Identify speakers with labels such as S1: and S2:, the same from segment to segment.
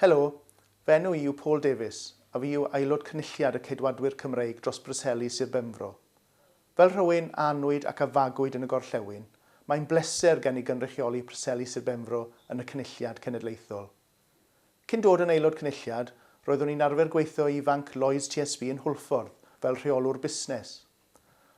S1: Helo, fy enw i yw Paul Davies a fi yw aelod cynulliad y Ceidwadwyr Cymreig dros Bryseli Sir Benfro. Fel rhywun anwyd ac afagwyd yn y gorllewin, mae'n bleser gen i gynrychioli Bryseli Sir Benfro yn y cynulliad cenedlaethol. Cyn dod yn aelod cynulliad, roeddwn i'n arfer gweithio i ifanc Lloyds TSB yn Hwlffordd fel rheolwr busnes.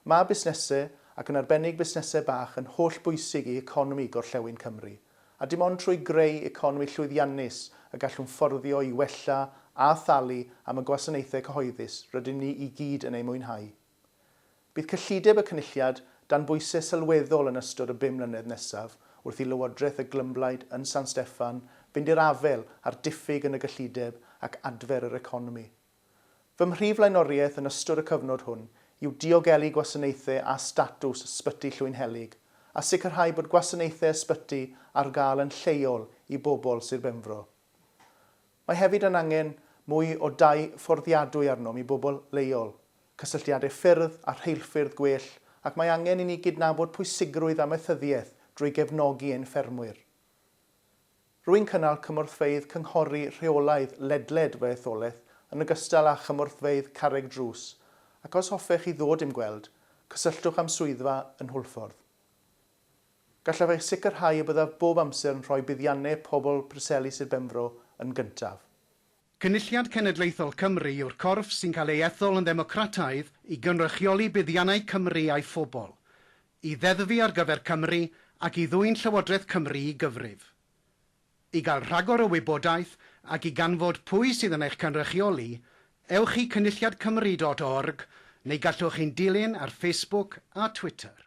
S1: Mae busnesau ac yn arbennig busnesau bach yn holl bwysig i economi gorllewin Cymru, a dim ond trwy greu economi llwyddiannus y gallwn fforddio i wella a thalu am y gwasanaethau cyhoeddus rydym ni i gyd yn ei mwynhau. Bydd cyllideb y cynulliad dan bwysau sylweddol yn ystod y 5 mlynedd nesaf wrth i Lywodraeth y Glymblaid yn San Steffan fynd i'r afel ar diffyg yn y gyllideb ac adfer yr economi. Fy mhrif flaenoriaeth yn ystod y cyfnod hwn yw diogelu gwasanaethau a statws ysbyty Llwynhelig a sicrhau bod gwasanaethau ysbyty ar gael yn lleol i bobl Sir Benfro. Mae hefyd yn angen mwy o dai fforddiadwy arnom i bobl leol, cysylltiadau ffyrdd a rheilffyrdd gwell, ac mae angen i ni gydnabod pwysigrwydd amaethyddiaeth drwy gefnogi ein ffermwyr. Rwy'n cynnal cymorthfeydd cynghori rheolaidd ledled fy etholaeth yn ogystal â chymorthfeydd carreg drws, ac os hoffech chi ddod i'm gweld, cysylltwch am swyddfa yn Hwlffordd. Gallaf eich sicrhau y byddaf bob amser yn rhoi buddiannau pobl Preseli Sir Benfro yn gyntaf.
S2: Cynulliad Cenedlaethol Cymru yw'r corff sy'n cael ei ethol yn ddemocrataidd i gynrychioli buddiannau Cymru a'i phobl, i ddeddfu ar gyfer Cymru ac i ddwyn Llywodraeth Cymru i gyfrif. I gael rhagor o wybodaeth ac i ganfod pwy sydd yn eich cynrychioli, ewch i cynulliadcymru.org neu gallwch chi'n dilyn ar Facebook a Twitter.